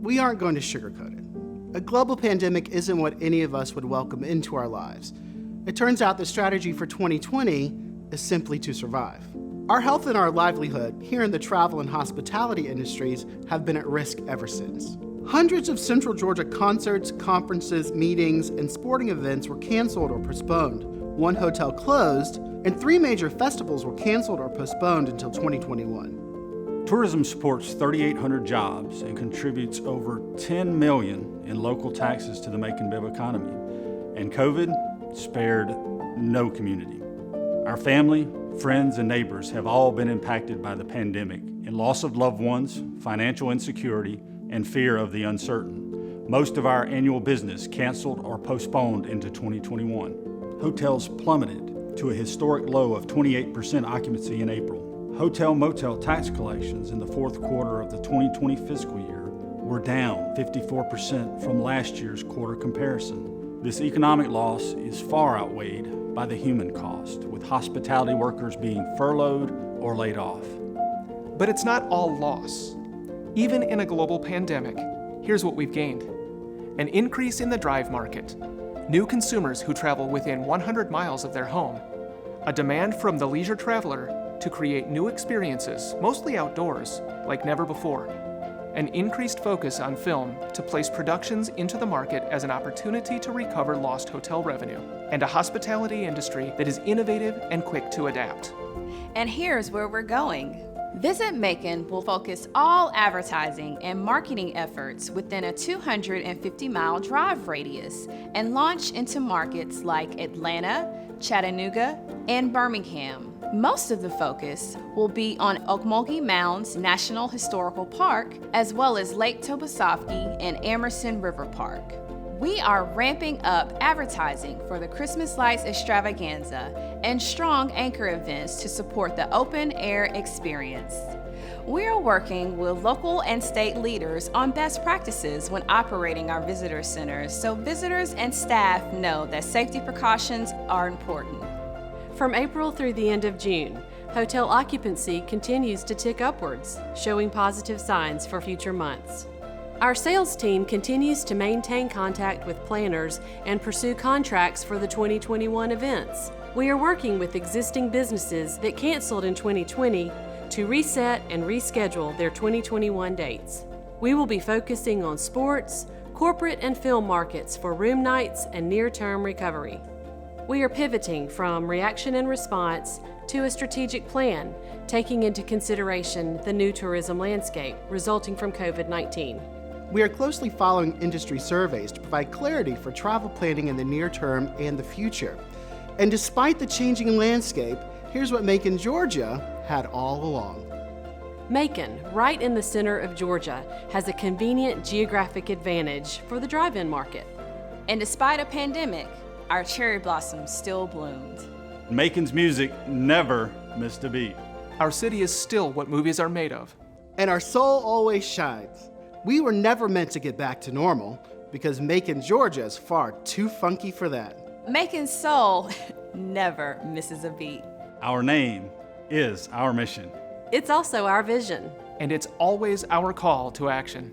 we aren't going to sugarcoat it. A global pandemic isn't what any of us would welcome into our lives. It turns out the strategy for 2020 is simply to survive. Our health and our livelihood here in the travel and hospitality industries have been at risk ever since. Hundreds of Central Georgia concerts, conferences, meetings, and sporting events were canceled or postponed. One hotel closed, and 3 major festivals were canceled or postponed until 2021. Tourism supports 3,800 jobs and contributes over $10 million in local taxes to the Macon BIBB economy. And COVID spared no community. Our family, friends, and neighbors have all been impacted by the pandemic in loss of loved ones, financial insecurity, and fear of the uncertain. Most of our annual business canceled or postponed into 2021. Hotels plummeted to a historic low of 28% occupancy in April. Hotel-motel tax collections in the fourth quarter of the 2020 fiscal year were down 54% from last year's quarter comparison. This economic loss is far outweighed by the human cost, with hospitality workers being furloughed or laid off. But it's not all loss. Even in a global pandemic, here's what we've gained. An increase in the drive market, new consumers who travel within 100 miles of their home, a demand from the leisure traveler to create new experiences, mostly outdoors, like never before, an increased focus on film to place productions into the market as an opportunity to recover lost hotel revenue, and a hospitality industry that is innovative and quick to adapt. And here's where we're going. Visit Macon will focus all advertising and marketing efforts within a 250-mile drive radius and launch into markets like Atlanta, Chattanooga, and Birmingham. Most of the focus will be on Ocmulgee Mounds National Historical Park, as well as Lake Tobosoffke and Amerson River Park. We are ramping up advertising for the Christmas Lights Extravaganza and strong anchor events to support the open air experience. We are working with local and state leaders on best practices when operating our visitor centers, so visitors and staff know that safety precautions are important. From April through the end of June, hotel occupancy continues to tick upwards, showing positive signs for future months. Our sales team continues to maintain contact with planners and pursue contracts for the 2021 events. We are working with existing businesses that canceled in 2020 to reset and reschedule their 2021 dates. We will be focusing on sports, corporate, and film markets for room nights and near-term recovery. We are pivoting from reaction and response to a strategic plan, taking into consideration the new tourism landscape resulting from COVID-19. We are closely following industry surveys to provide clarity for travel planning in the near term and the future. And despite the changing landscape, here's what Macon, Georgia had all along. Macon, right in the center of Georgia, has a convenient geographic advantage for the drive-in market. And despite a pandemic, our cherry blossoms still bloomed. Macon's music never missed a beat. Our city is still what movies are made of. And our soul always shines. We were never meant to get back to normal because Macon, Georgia is far too funky for that. Macon's soul never misses a beat. Our name is our mission. It's also our vision. And it's always our call to action.